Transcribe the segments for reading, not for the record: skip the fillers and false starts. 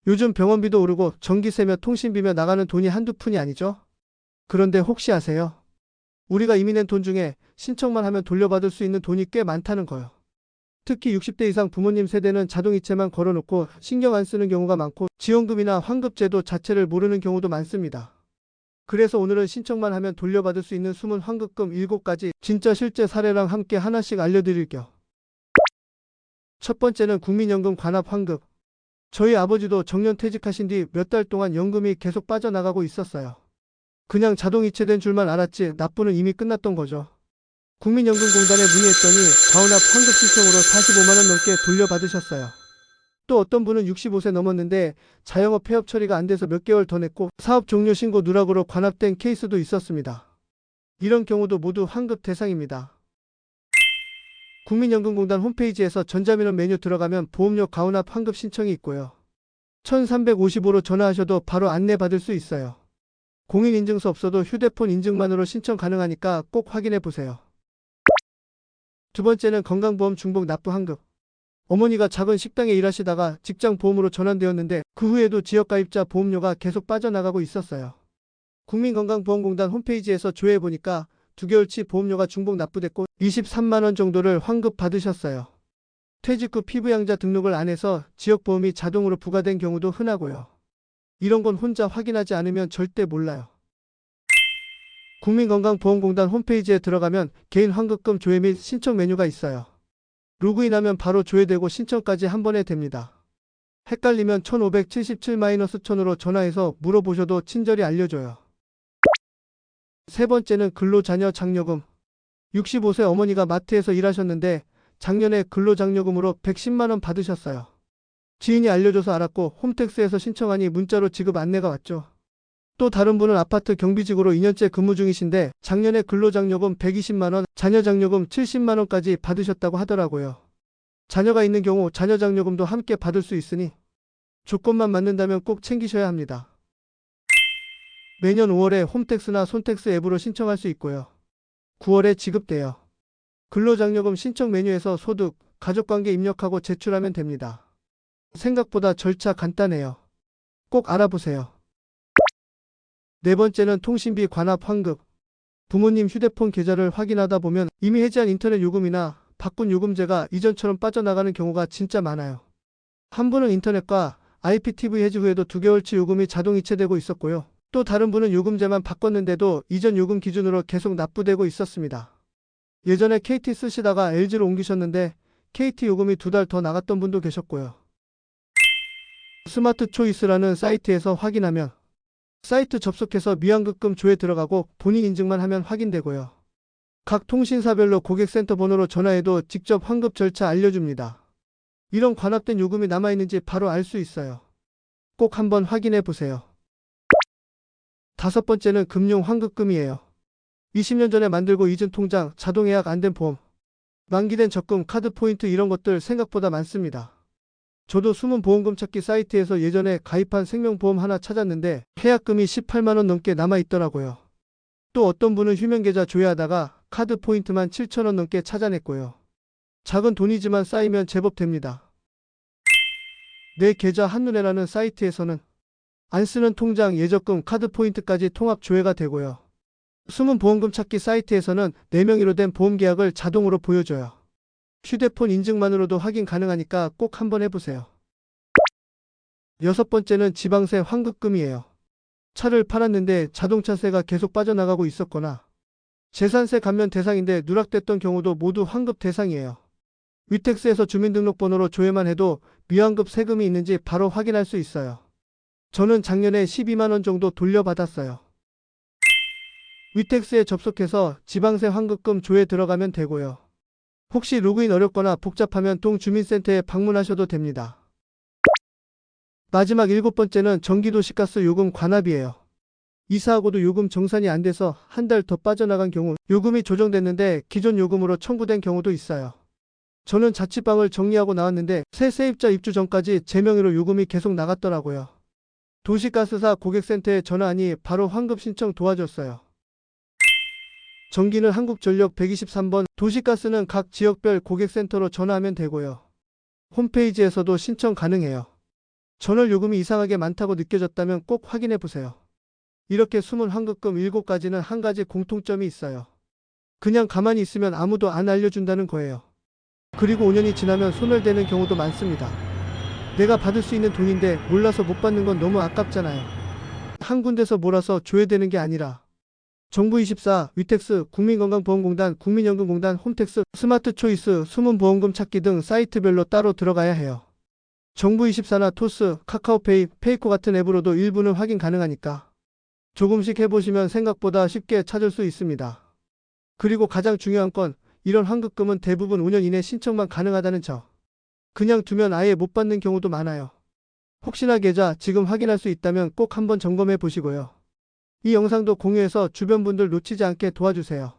요즘 병원비도 오르고 전기세며 통신비며 나가는 돈이 한두 푼이 아니죠? 그런데 혹시 아세요? 우리가 이미 낸 돈 중에 신청만 하면 돌려받을 수 있는 돈이 꽤 많다는 거요. 특히 60대 이상 부모님 세대는 자동이체만 걸어놓고 신경 안 쓰는 경우가 많고 지원금이나 환급제도 자체를 모르는 경우도 많습니다. 그래서 오늘은 신청만 하면 돌려받을 수 있는 숨은 환급금 7가지 진짜 실제 사례랑 함께 하나씩 알려드릴게요. 첫 번째는 국민연금 관합 환급. 저희 아버지도 정년 퇴직하신 뒤 몇 달 동안 연금이 계속 빠져나가고 있었어요. 그냥 자동이체된 줄만 알았지 납부는 이미 끝났던 거죠. 국민연금공단에 문의했더니 가혼합 환급 신청으로 45만 원 넘게 돌려받으셨어요. 또 어떤 분은 65세 넘었는데 자영업 폐업 처리가 안 돼서 몇 개월 더 냈고 사업 종료 신고 누락으로 관합된 케이스도 있었습니다. 이런 경우도 모두 환급 대상입니다. 국민연금공단 홈페이지에서 전자민원 메뉴 들어가면 보험료 가혼합 환급 신청이 있고요. 1355로 전화하셔도 바로 안내받을 수 있어요. 공인인증서 없어도 휴대폰 인증만으로 신청 가능하니까 꼭 확인해 보세요. 두 번째는 건강보험 중복 납부 환급. 어머니가 작은 식당에 일하시다가 직장 보험으로 전환되었는데 그 후에도 지역가입자 보험료가 계속 빠져나가고 있었어요. 국민건강보험공단 홈페이지에서 조회해보니까 2개월치 보험료가 중복 납부됐고 23만 원 정도를 환급 받으셨어요. 퇴직 후 피부양자 등록을 안 해서 지역보험이 자동으로 부과된 경우도 흔하고요. 이런 건 혼자 확인하지 않으면 절대 몰라요. 국민건강보험공단 홈페이지에 들어가면 개인 환급금 조회 및 신청 메뉴가 있어요. 로그인하면 바로 조회되고 신청까지 한 번에 됩니다. 헷갈리면 1577-1000으로 전화해서 물어보셔도 친절히 알려줘요. 세 번째는 근로자녀 장려금. 65세 어머니가 마트에서 일하셨는데 작년에 근로장려금으로 110만 원 받으셨어요. 지인이 알려줘서 알았고 홈택스에서 신청하니 문자로 지급 안내가 왔죠. 또 다른 분은 아파트 경비직으로 2년째 근무 중이신데 작년에 근로장려금 120만 원, 자녀장려금 70만 원까지 받으셨다고 하더라고요. 자녀가 있는 경우 자녀장려금도 함께 받을 수 있으니 조건만 맞는다면 꼭 챙기셔야 합니다. 매년 5월에 홈택스나 손택스 앱으로 신청할 수 있고요. 9월에 지급돼요. 근로장려금 신청 메뉴에서 소득, 가족관계 입력하고 제출하면 됩니다. 생각보다 절차 간단해요. 꼭 알아보세요. 네 번째는 통신비 관합 환급. 부모님 휴대폰 계좌를 확인하다 보면 이미 해지한 인터넷 요금이나 바꾼 요금제가 이전처럼 빠져나가는 경우가 진짜 많아요. 한 분은 인터넷과 IPTV 해지 후에도 2개월치 요금이 자동 이체되고 있었고요. 또 다른 분은 요금제만 바꿨는데도 이전 요금 기준으로 계속 납부되고 있었습니다. 예전에 KT 쓰시다가 LG로 옮기셨는데 KT 요금이 2달 더 나갔던 분도 계셨고요. 스마트 초이스라는 사이트에서 확인하면 사이트 접속해서 미환급금 조회 들어가고 본인 인증만 하면 확인되고요. 각 통신사별로 고객센터 번호로 전화해도 직접 환급 절차 알려줍니다. 이런 관합된 요금이 남아있는지 바로 알 수 있어요. 꼭 한번 확인해 보세요. 다섯 번째는 금융 환급금이에요. 20년 전에 만들고 잊은 통장, 자동 예약 안 된 보험, 만기된 적금, 카드 포인트 이런 것들 생각보다 많습니다. 저도 숨은 보험금 찾기 사이트에서 예전에 가입한 생명보험 하나 찾았는데 계약금이 18만 원 넘게 남아있더라고요. 또 어떤 분은 휴면계좌 조회하다가 카드 포인트만 7천 원 넘게 찾아냈고요. 작은 돈이지만 쌓이면 제법 됩니다. 내 계좌 한눈에라는 사이트에서는 안 쓰는 통장, 예적금, 카드 포인트까지 통합 조회가 되고요. 숨은 보험금 찾기 사이트에서는 4명의로 된 보험 계약을 자동으로 보여줘요. 휴대폰 인증만으로도 확인 가능하니까 꼭 한번 해보세요. 여섯 번째는 지방세 환급금이에요. 차를 팔았는데 자동차세가 계속 빠져나가고 있었거나 재산세 감면 대상인데 누락됐던 경우도 모두 환급 대상이에요. 위택스에서 주민등록번호로 조회만 해도 미환급 세금이 있는지 바로 확인할 수 있어요. 저는 작년에 12만 원 정도 돌려받았어요. 위택스에 접속해서 지방세 환급금 조회 들어가면 되고요. 혹시 로그인 어렵거나 복잡하면 동주민센터에 방문하셔도 됩니다. 마지막 7번째는 전기도시가스 요금 관합이에요. 이사하고도 요금 정산이 안 돼서 한 달 더 빠져나간 경우 요금이 조정됐는데 기존 요금으로 청구된 경우도 있어요. 저는 자취방을 정리하고 나왔는데 새 세입자 입주 전까지 제 명의로 요금이 계속 나갔더라고요. 도시가스사 고객센터에 전화하니 바로 환급 신청 도와줬어요. 전기는 한국전력 123번, 도시가스는 각 지역별 고객센터로 전화하면 되고요. 홈페이지에서도 신청 가능해요. 전월 요금이 이상하게 많다고 느껴졌다면 꼭 확인해 보세요. 이렇게 숨은 환급금 7가지는 한 가지 공통점이 있어요. 그냥 가만히 있으면 아무도 안 알려준다는 거예요. 그리고 5년이 지나면 소멸되는 경우도 많습니다. 내가 받을 수 있는 돈인데 몰라서 못 받는 건 너무 아깝잖아요. 한 군데서 몰아서 줘야 되는 게 아니라 정부24, 위텍스, 국민건강보험공단, 국민연금공단, 홈택스, 스마트초이스, 숨은 보험금 찾기 등 사이트별로 따로 들어가야 해요. 정부24나 토스, 카카오페이, 페이코 같은 앱으로도 일부는 확인 가능하니까 조금씩 해보시면 생각보다 쉽게 찾을 수 있습니다. 그리고 가장 중요한 건 이런 환급금은 대부분 5년 이내 신청만 가능하다는 점. 그냥 두면 아예 못 받는 경우도 많아요. 혹시나 계좌 지금 확인할 수 있다면 꼭 한번 점검해 보시고요. 이 영상도 공유해서 주변 분들 놓치지 않게 도와주세요.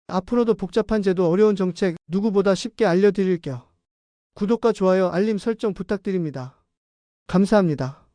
앞으로도 복잡한 제도 어려운 정책 누구보다 쉽게 알려드릴게요. 구독과 좋아요, 알림 설정 부탁드립니다. 감사합니다.